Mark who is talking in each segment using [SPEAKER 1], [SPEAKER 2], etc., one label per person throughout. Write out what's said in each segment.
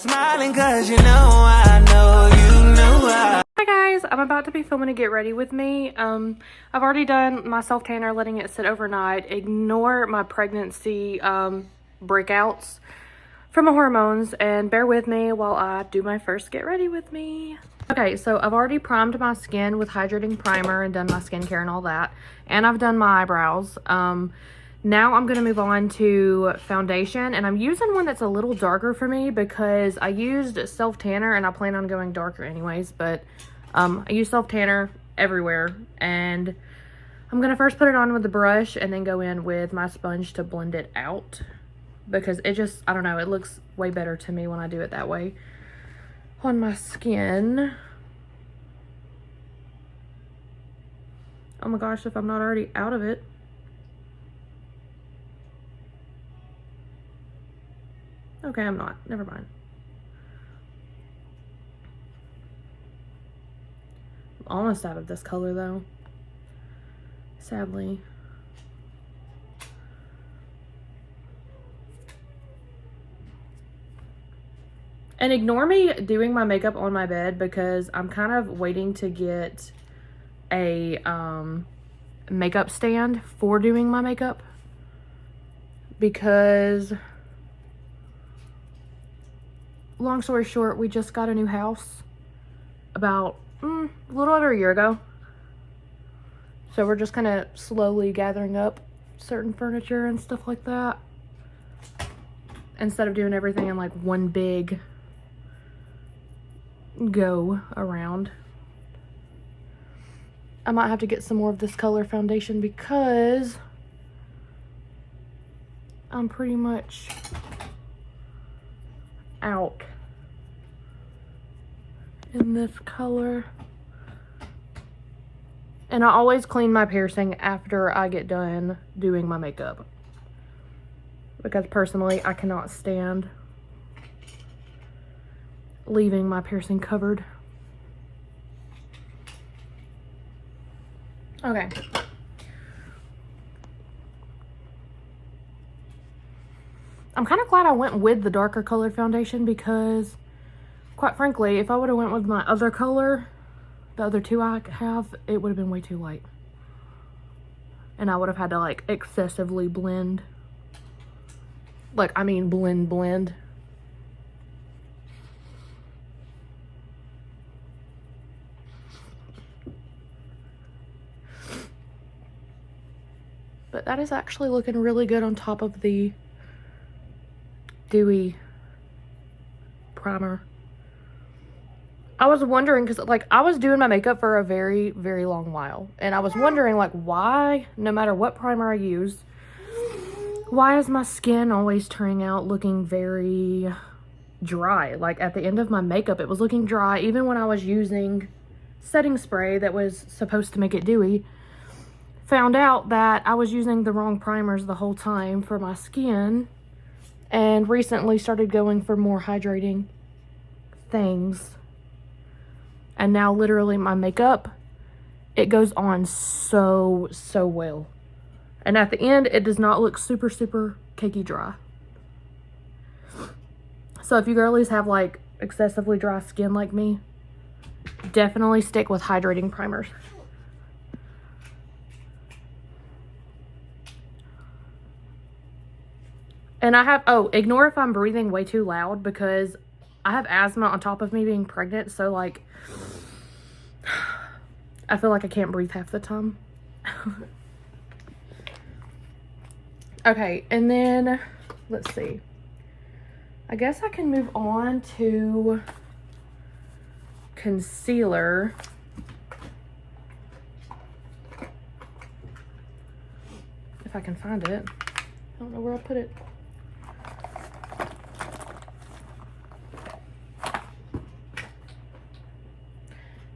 [SPEAKER 1] Smiling cause you know I know you know I.
[SPEAKER 2] Hi guys, I'm about to be filming a get ready with me. I've already done my self tanner, letting it sit overnight. Ignore my pregnancy breakouts from my hormones and bear with me while I do my first get ready with me. Okay, so I've already primed my skin with hydrating primer and done my skincare and all that. And I've done my eyebrows. Now I'm going to move on to foundation, and I'm using one that's a little darker for me because I used self tanner and I plan on going darker anyways, but I use self tanner everywhere, and I'm going to first put it on with the brush and then go in with my sponge to blend it out because it just, I don't know, it looks way better to me when I do it that way on my skin. Oh my gosh, if I'm not already out of it. Okay, I'm not. Never mind. I'm almost out of this color though. Sadly. And ignore me doing my makeup on my bed because I'm kind of waiting to get a makeup stand for doing my makeup. Because long story short, we just got a new house about a little over a year ago. So we're just kind of slowly gathering up certain furniture and stuff like that. Instead of doing everything in like one big go around. I might have to get some more of this color foundation because I'm pretty much out in this color. And I always clean my piercing after I get done doing my makeup because personally I cannot stand leaving my piercing covered. Okay. I'm kind of glad I went with the darker color foundation because, quite frankly, if I would have went with my other color, the other two I have, it would have been way too light. And I would have had to, like, excessively blend. Like, I mean blend. But that is actually looking really good on top of the dewy primer. I was wondering because like I was doing my makeup for a very, very long while, and I was wondering like why, no matter what primer I use, why is my skin always turning out looking very dry? Like at the end of my makeup it was looking dry even when I was using setting spray that was supposed to make it dewy. Found out that I was using the wrong primers the whole time for my skin, and recently started going for more hydrating things. And now literally my makeup, it goes on so well. And at the end, it does not look super cakey dry. So if you girlies have like excessively dry skin like me, definitely stick with hydrating primers. And I have, ignore if I'm breathing way too loud because I have asthma on top of me being pregnant. So like, I feel like I can't breathe half the time. Okay, and then, let's see. I guess I can move on to concealer. If I can find it. I don't know where I put it.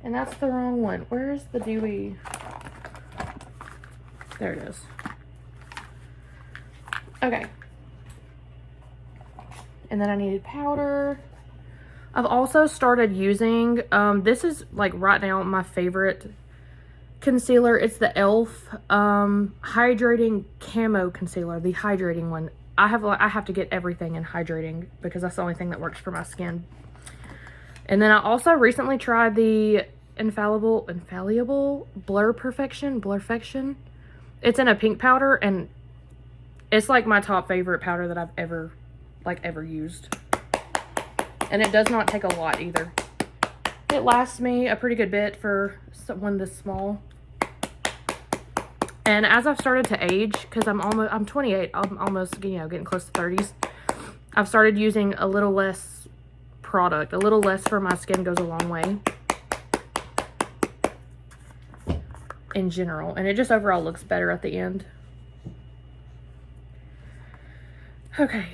[SPEAKER 2] And that's the wrong one. Where's the dewy? There it is. Okay. And then I needed powder. I've also started using, this is like right now my favorite concealer. It's the e.l.f. Hydrating Camo Concealer, the hydrating one. I have to get everything in hydrating because that's the only thing that works for my skin. And then I also recently tried the infallible Blur Perfection. It's in a pink powder, and it's like my top favorite powder that I've ever used. And it does not take a lot either. It lasts me a pretty good bit for one this small. And as I've started to age, because I'm 28, I'm almost, getting close to 30s. I've started using a little less product. A little less for my skin goes a long way. In general. And it just overall looks better at the end. Okay.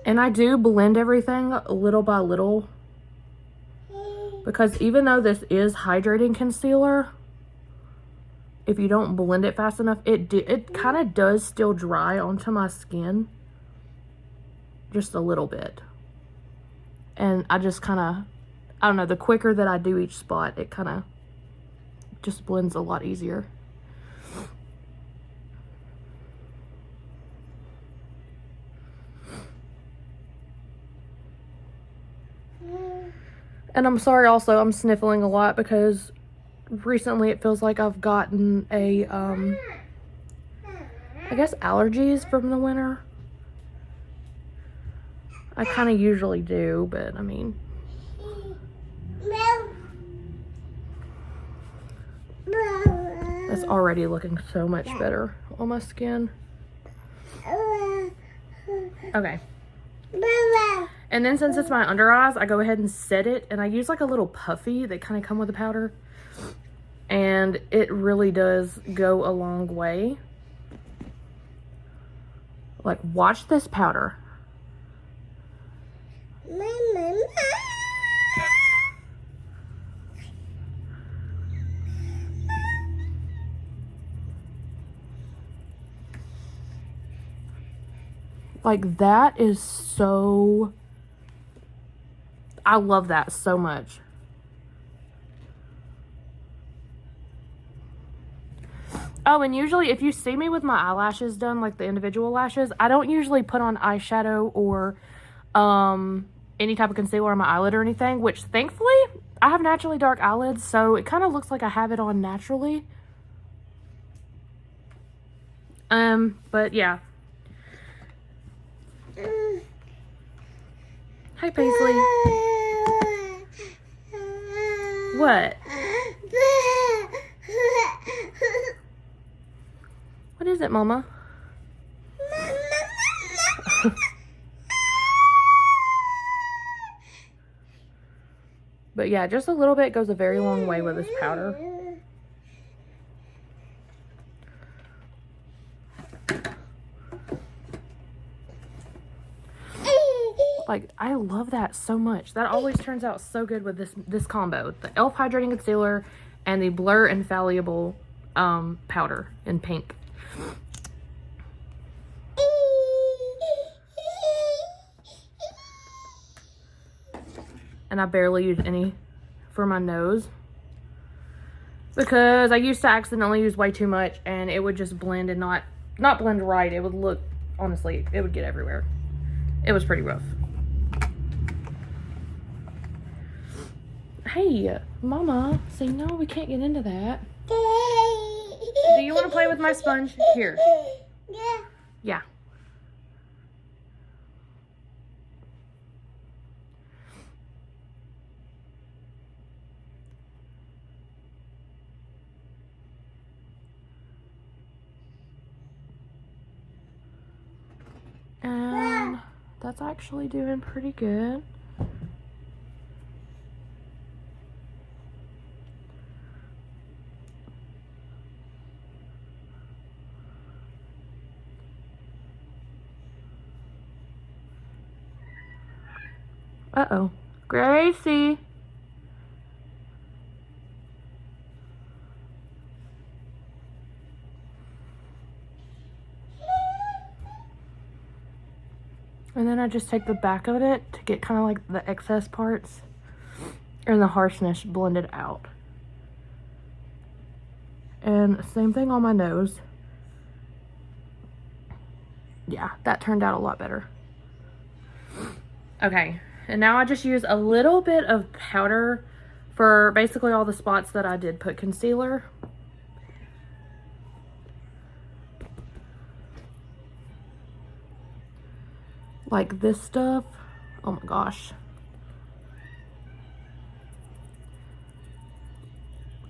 [SPEAKER 2] And I do blend everything little by little, because even though this is hydrating concealer, if you don't blend it fast enough, it kind of does still dry onto my skin just a little bit. And I just kind of, I don't know, the quicker that I do each spot, it kind of just blends a lot easier. And I'm sorry also, I'm sniffling a lot because recently it feels like I've gotten a, I guess allergies from the winter. I kind of usually do, but I mean. That's already looking so much better on my skin. Okay. And then since it's my under eyes, I go ahead and set it. And I use like a little puffy that kind of come with the powder. And it really does go a long way. Like, watch this powder. Like, that is so... I love that so much. Oh, and usually if you see me with my eyelashes done, like the individual lashes, I don't usually put on eyeshadow or any type of concealer on my eyelid or anything, which thankfully I have naturally dark eyelids, so it kind of looks like I have it on naturally. But yeah. Hi, Paisley. What? What is it, Mama? But yeah, just a little bit goes a very long way with this powder. Like, I love that so much. That always turns out so good with this combo. The e.l.f. Hydrating Concealer and the Blur Infallible powder in pink. And I barely use any for my nose, because I used to accidentally use way too much and it would just blend and not blend right. It would look, honestly, it would get everywhere. It was pretty rough. Hey, Mama, say no, we can't get into that. Do you want to play with my sponge? Here. Yeah. And that's actually doing pretty good. Uh-oh. Gracie. And then I just take the back of it to get kind of like the excess parts and the harshness blended out. And same thing on my nose. Yeah, that turned out a lot better. Okay, and now I just use a little bit of powder for basically all the spots that I did put concealer. Like this stuff. Oh my gosh.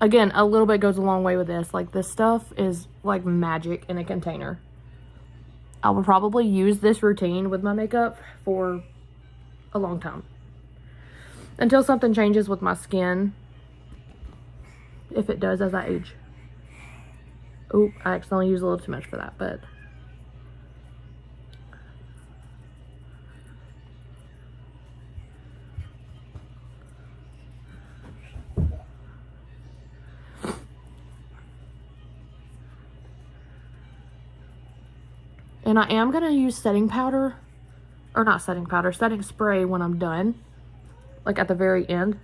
[SPEAKER 2] Again, a little bit goes a long way with this. Like, this stuff is like magic in a container. I will probably use this routine with my makeup for a long time. Until something changes with my skin. If it does as I age. Oh, I accidentally used a little too much for that, but... And I am going to use setting powder, or not setting powder, setting spray when I'm done, like at the very end,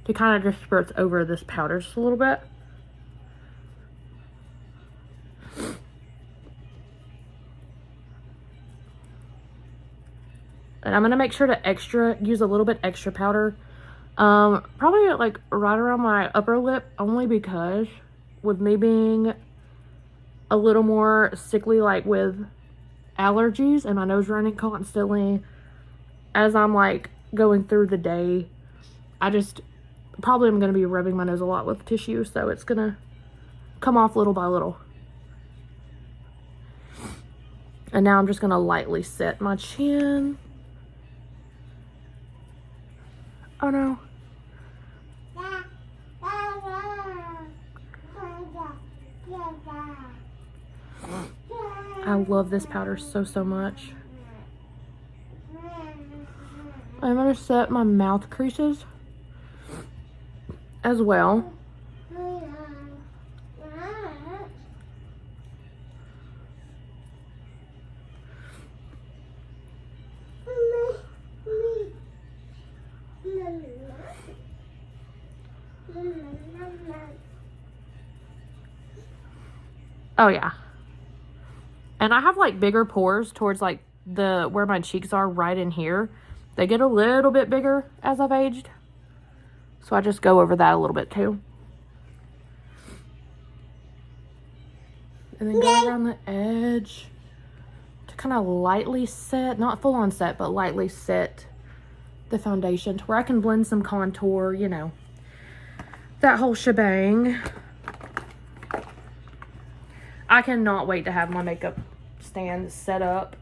[SPEAKER 2] to kind of just spritz over this powder just a little bit. And I'm going to make sure to use a little bit extra powder, probably like right around my upper lip, only because with me being a little more sickly, like with allergies and my nose running constantly as I'm like going through the day, I just probably am going to be rubbing my nose a lot with tissue, so it's going to come off little by little. And now I'm just going to lightly set my chin. Oh no. I love this powder so much. I'm going to set my mouth creases as well. Oh yeah. And I have like bigger pores towards like where my cheeks are right in here. They get a little bit bigger as I've aged. So I just go over that a little bit too. And then go around the edge to kind of lightly set, not full on set, but lightly set the foundation to where I can blend some contour, you know, that whole shebang. I cannot wait to have my makeup stand set up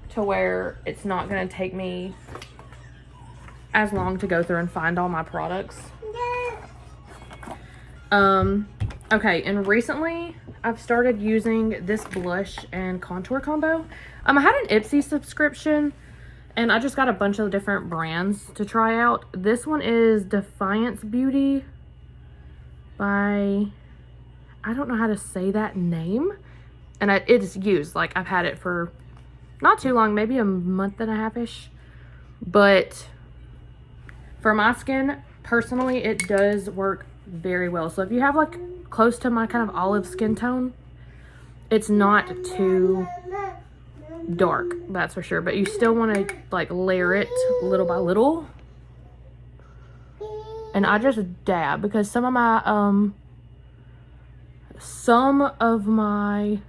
[SPEAKER 2] to where it's not going to take me as long to go through and find all my products. Okay, and recently I've started using this blush and contour combo. I had an Ipsy subscription and I just got a bunch of different brands to try out. This one is Defiance Beauty by, I don't know how to say that name. And it's used, like I've had it for not too long, maybe a month and a half-ish. But for my skin, personally, it does work very well. So if you have like close to my kind of olive skin tone, it's not too dark, that's for sure. But you still want to like layer it little by little. And I just dab because some of my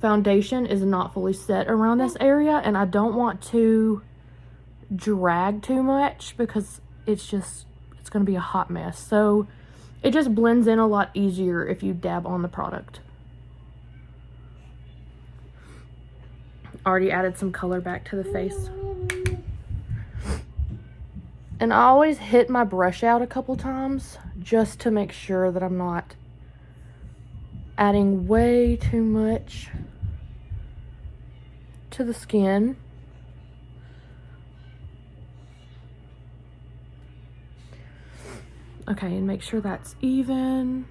[SPEAKER 2] foundation is not fully set around this area, and I don't want to drag too much because it's going to be a hot mess. So it just blends in a lot easier if you dab on the product. Already added some color back to the face. And I always hit my brush out a couple times just to make sure that I'm not adding way too much to the skin. Okay, and make sure that's even.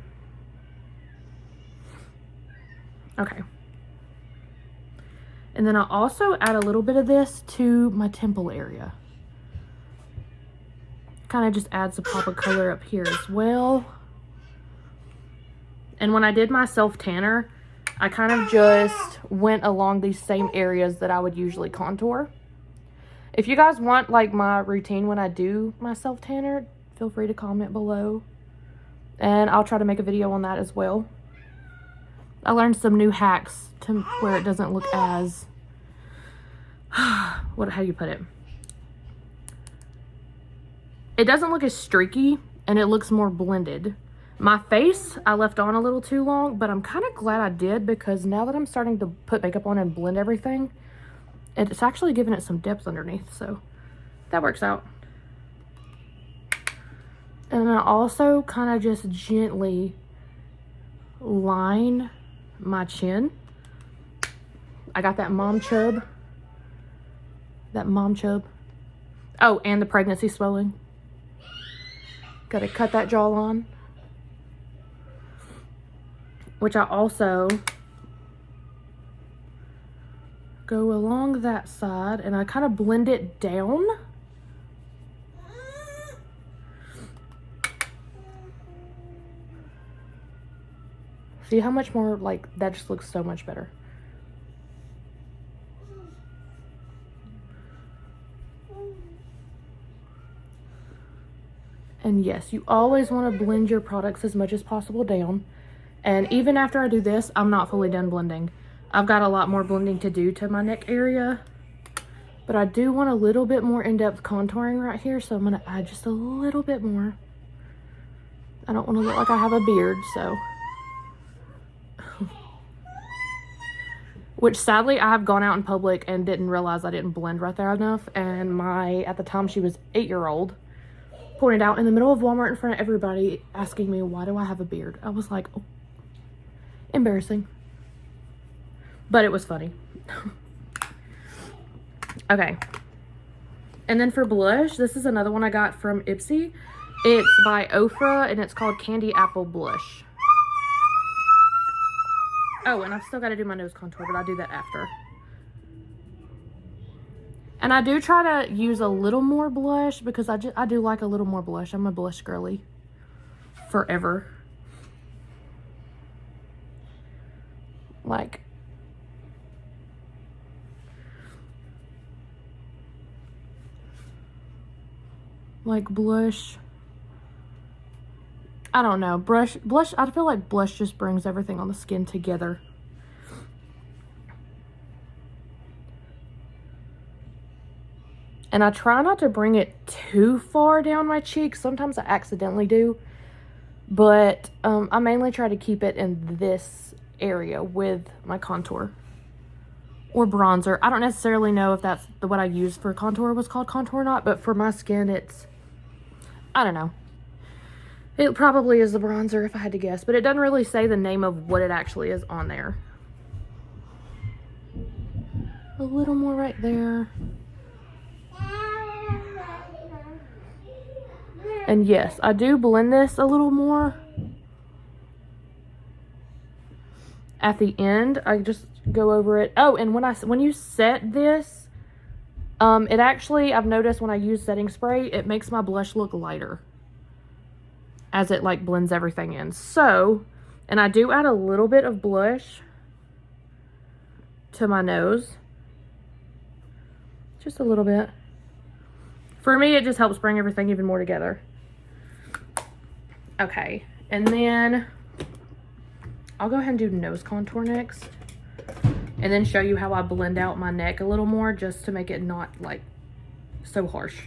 [SPEAKER 2] Okay. And then I also add a little bit of this to my temple area. Kind of just adds a pop of color up here as well. And when I did my self-tanner, I kind of just went along these same areas that I would usually contour. If you guys want like my routine when I do my self-tanner, feel free to comment below. And I'll try to make a video on that as well. I learned some new hacks to where it doesn't look as, how do you put it? It doesn't look as streaky and it looks more blended. My face, I left on a little too long, but I'm kind of glad I did because now that I'm starting to put makeup on and blend everything, it's actually giving it some depth underneath, so that works out. And then I also kind of just gently line my chin. I got that mom chub. Oh, and the pregnancy swelling. Gotta cut that jawline. Which I also go along that side and I kind of blend it down. See how much more, like, that just looks so much better. And yes, you always want to blend your products as much as possible down. And even after I do this, I'm not fully done blending. I've got a lot more blending to do to my neck area. But I do want a little bit more in-depth contouring right here, so I'm going to add just a little bit more. I don't want to look like I have a beard, so. Which sadly, I have gone out in public and didn't realize I didn't blend right there enough. And at the time, she was 8-year-old. Pointed out in the middle of Walmart in front of everybody asking me, why do I have a beard? I was like, oh, embarrassing. But it was funny. Okay. And then for blush, this is another one I got from Ipsy. It's by Ofra and it's called Candy Apple Blush. Oh, and I've still got to do my nose contour, but I'll do that after. And I do try to use a little more blush because I do like a little more blush. I'm a blush girly forever. Like blush. I don't know. Blush, I feel like blush just brings everything on the skin together. And I try not to bring it too far down my cheeks. Sometimes I accidentally do. But I mainly try to keep it in this area with my contour. Or bronzer. I don't necessarily know if that's what I used for contour was called contour or not. But for my skin, it's, I don't know. It probably is the bronzer if I had to guess. But it doesn't really say the name of what it actually is on there. A little more right there. And yes, I do blend this a little more. At the end, I just go over it. Oh, and when you set this, it actually, I've noticed when I use setting spray, it makes my blush look lighter. As it like blends everything in. So, and I do add a little bit of blush to my nose. Just a little bit. For me, it just helps bring everything even more together. Okay, and then I'll go ahead and do nose contour next. And then show you how I blend out my neck a little more just to make it not like so harsh.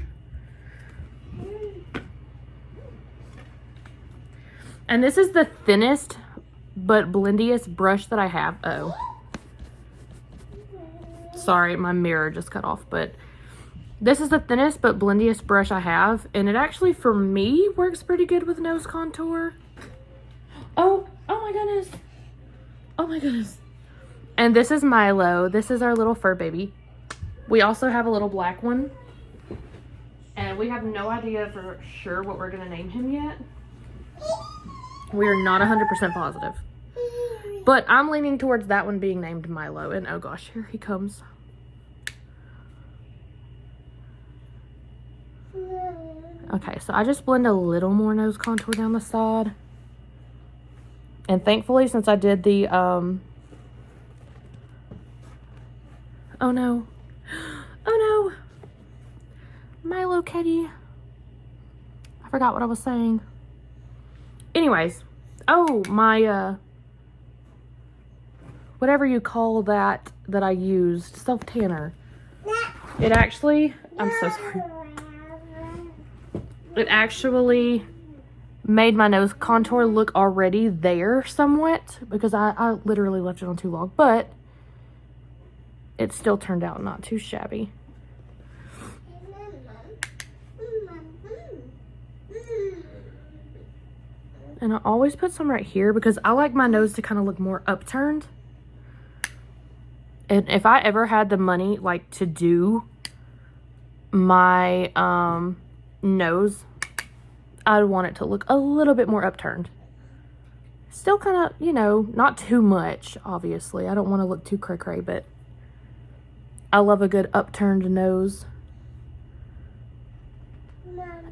[SPEAKER 2] And this is the thinnest but blendiest brush that I have. Oh. Sorry, my mirror just cut off, but this is the thinnest but blendiest brush I have, and it actually, for me, works pretty good with nose contour. Oh my goodness. Oh my goodness. And this is Milo. This is our little fur baby. We also have a little black one, and we have no idea for sure what we're going to name him yet. We are not 100% positive. But I'm leaning towards that one being named Milo. And oh gosh, here he comes. Okay, so I just blend a little more nose contour down the side. And thankfully, since I did the, oh no. Oh no. Milo kitty. I forgot what I was saying. Anyways. Oh, my, whatever you call that I used. Self-tanner. It actually, I'm so sorry. It actually made my nose contour look already there somewhat because I literally left it on too long, but it still turned out not too shabby. And I always put some right here because I like my nose to kind of look more upturned. And if I ever had the money like to do my nose, I'd want it to look a little bit more upturned. Still kind of, you know, not too much, obviously. I don't want to look too cray-cray, but I love a good upturned nose.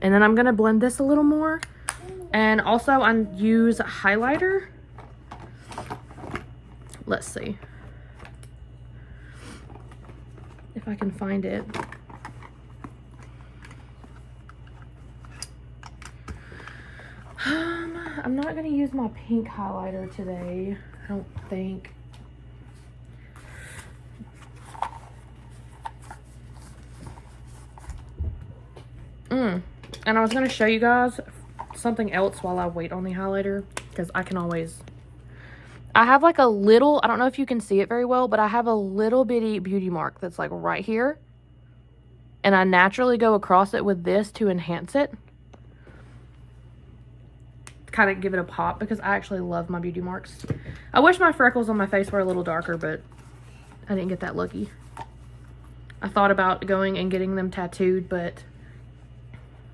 [SPEAKER 2] And then I'm going to blend this a little more. And also I use highlighter. Let's see if I can find it. I'm not going to use my pink highlighter today, I don't think. And I was going to show you guys something else while I wait on the highlighter, because I can always... I have like a little, I don't know if you can see it very well, but I have a little bitty beauty mark that's like right here. And I naturally go across it with this to enhance it. Kind of give it a pop because I actually love my beauty marks. I wish my freckles on my face were a little darker, but I didn't get that lucky. I thought about going and getting them tattooed, but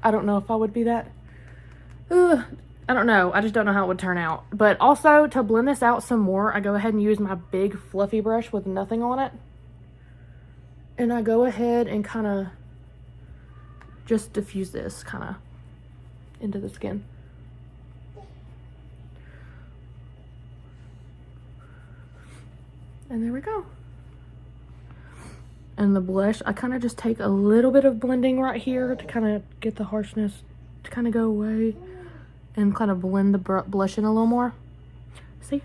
[SPEAKER 2] I don't know if I would be that. I don't know. I just don't know how it would turn out. But also, to blend this out some more, I go ahead and use my big fluffy brush with nothing on it. And I go ahead and kind of just diffuse this kind of into the skin. And there we go. And the blush, I kind of just take a little bit of blending right here to kind of get the harshness to kind of go away. And kind of blend the blush in a little more. See?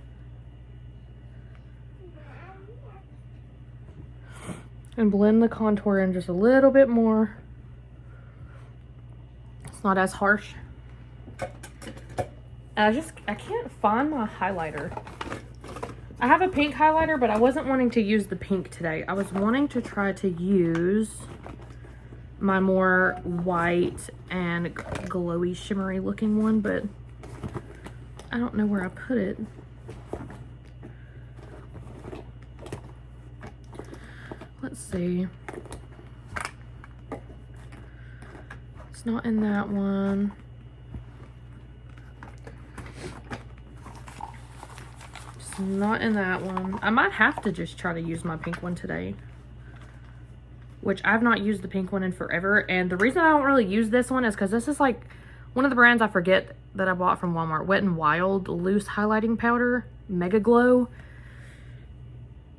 [SPEAKER 2] And blend the contour in just a little bit more. It's not as harsh. And I can't find my highlighter. I have a pink highlighter, but I wasn't wanting to use the pink today. I was wanting to try to use my more white and glowy, shimmery looking one, but I don't know where I put it. Let's see. It's not in that one. It's not in that one. I might have to just try to use my pink one today, which I've not used the pink one in forever. And the reason I don't really use this one is because this is like one of the brands I forget that I bought from Walmart. Wet n Wild Loose Highlighting Powder, Mega Glow.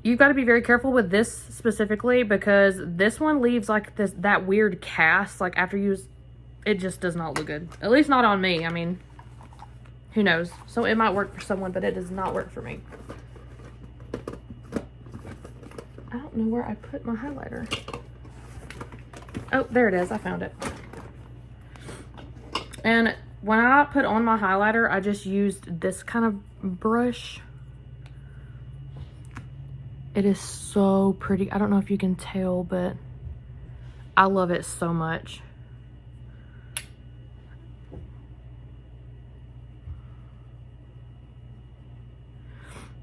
[SPEAKER 2] You've got to be very careful with this specifically because this one leaves like that weird cast. Like after you use, it just does not look good. At least not on me. I mean, who knows? So it might work for someone, but it does not work for me. I don't know where I put my highlighter. Oh, there it is. I found it. And when I put on my highlighter, I just used this kind of brush. It is so pretty. I don't know if you can tell, but I love it so much.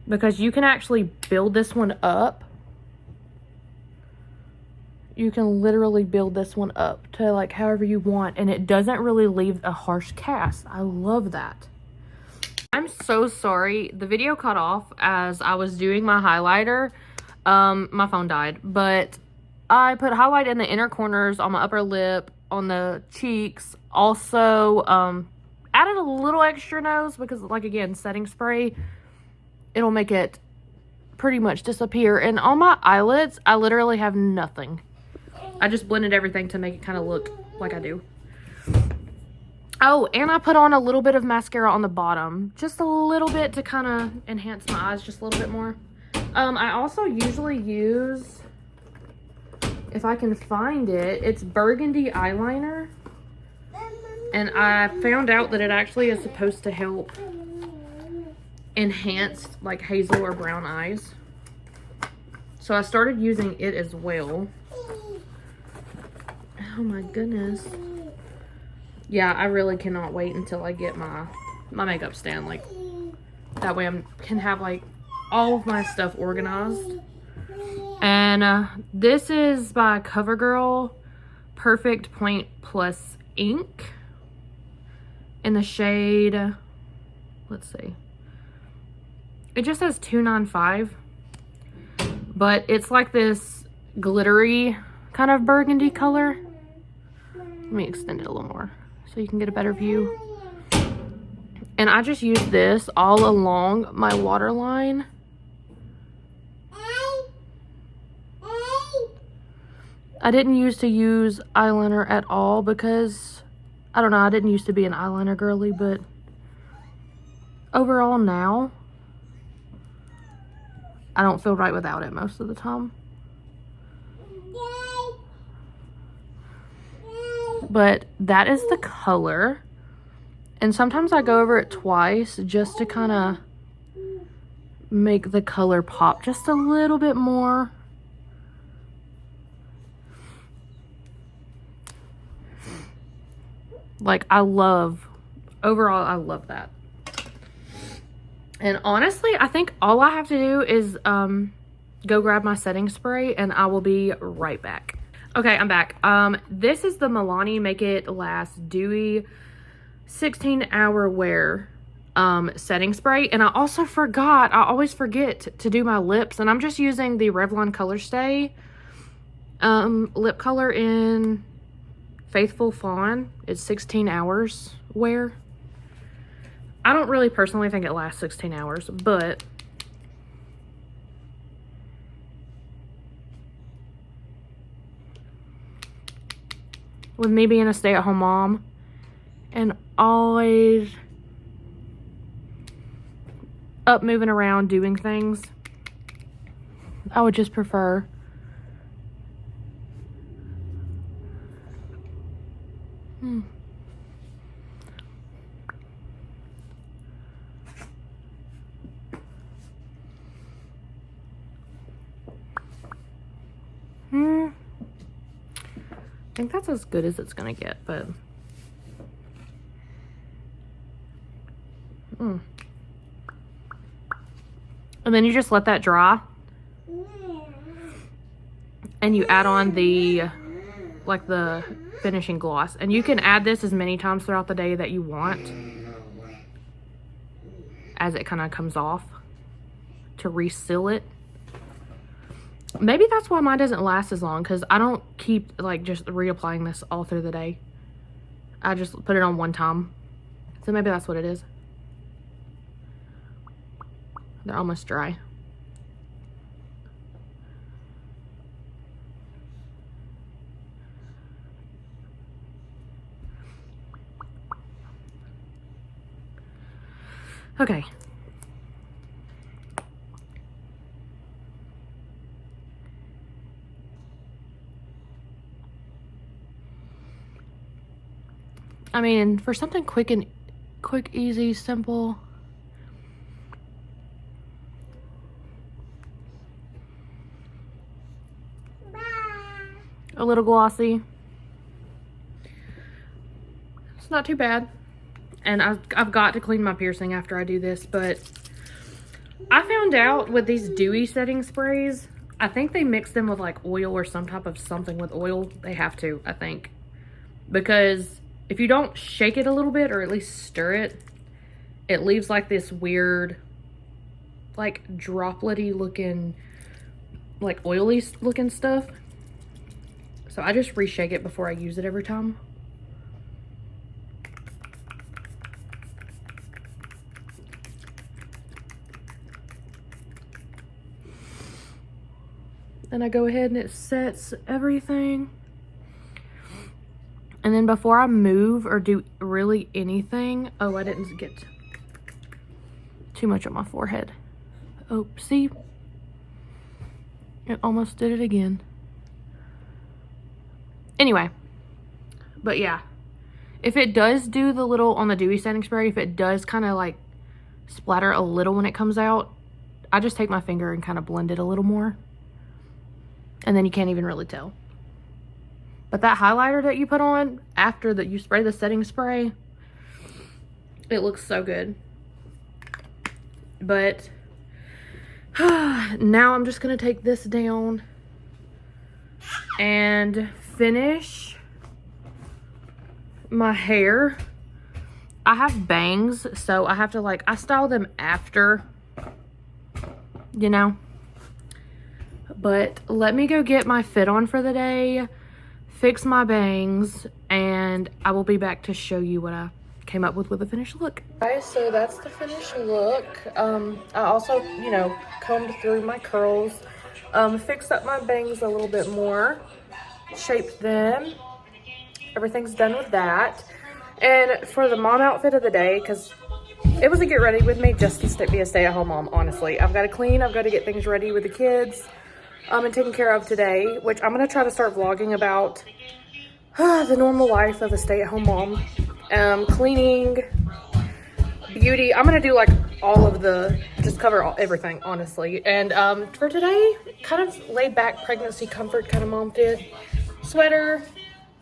[SPEAKER 2] Because you can actually build this one up. You can literally build this one up to like however you want, and it doesn't really leave a harsh cast. I love that. I'm so sorry. The video cut off as I was doing my highlighter. My phone died, but I put highlight in the inner corners on my upper lip, on the cheeks. Also, added a little extra nose because, like, again, setting spray, it'll make it pretty much disappear. And on my eyelids, I literally have nothing. I just blended everything to make it kind of look like I do. Oh, and I put on a little bit of mascara on the bottom. Just a little bit to kind of enhance my eyes just a little bit more. I also usually use, if I can find it, it's burgundy eyeliner. And I found out that it actually is supposed to help enhance like hazel or brown eyes. So I started using it as well. Oh my goodness. Yeah, I really cannot wait until I get my makeup stand. Like, that way I can have like all of my stuff organized. And this is by CoverGirl Perfect Point Plus Ink in the shade, let's see, it just says 295, but it's like this glittery kind of burgundy color. Let me extend it a little more so you can get a better view. And I just use this all along my waterline. I didn't used to use eyeliner at all because, I don't know, I didn't used to be an eyeliner girly, but overall now, I don't feel right without it most of the time. But that is the color. And sometimes I go over it twice just to kind of make the color pop just a little bit more. Like, overall, I love that. And honestly, I think all I have to do is go grab my setting spray and I will be right back. Okay, I'm back. This is the Milani Make It Last Dewy 16-hour wear setting spray. And I also forgot, I always forget to do my lips. And I'm just using the Revlon Color Stay lip color in Faithful Fawn. It's 16 hours wear. I don't really personally think it lasts 16 hours, but with me being a stay-at-home mom and always up moving around doing things, I would just prefer I think that's as good as it's gonna get, but and then you just let that dry and you add on the finishing gloss. And you can add this as many times throughout the day that you want as it kind of comes off to reseal it. Maybe that's why mine doesn't last as long, because I don't keep like just reapplying this all through the day. I just put it on one time. So maybe that's what it is. They're almost dry. Okay. I mean, for something quick, easy, simple. A little glossy. It's not too bad. And I've got to clean my piercing after I do this, but I found out with these dewy setting sprays, I think they mix them with like oil or some type of something with oil. They have to, I think. Because if you don't shake it a little bit or at least stir it, it leaves like this weird, like dropletty looking, like oily looking stuff. So I just reshake it before I use it every time. Then I go ahead and it sets everything. And then before I move or do really anything, oh, I didn't get too much on my forehead. Oh, see? It almost did it again. Anyway, but yeah. If it does do the little, on the dewy setting spray, if it does kind of like splatter a little when it comes out, I just take my finger and kind of blend it a little more. And then you can't even really tell. But that highlighter that you put on after that you spray the setting spray, it looks so good. But now I'm just going to take this down and finish my hair. I have bangs, so I have to like, I style them after, you know. But let me go get my fit on for the day, fix my bangs, and I will be back to show you what I came up with a finished look. Guys, so that's the finished look. I also, you know, combed through my curls, fixed up my bangs a little bit more, shaped them. Everything's done with that. And for the mom outfit of the day, because it was a get ready with me just to be a stay-at-home mom, honestly. I've got to clean, I've got to get things ready with the kids. And taken care of today, which I'm going to try to start vlogging about the normal life of a stay-at-home mom. Cleaning, beauty. I'm going to do like all of the, just cover everything, honestly. And for today, kind of laid back pregnancy comfort kind of mom fit. Sweater,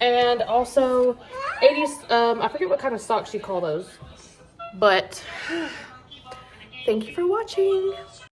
[SPEAKER 2] and also 80s, I forget what kind of socks you call those. But thank you for watching.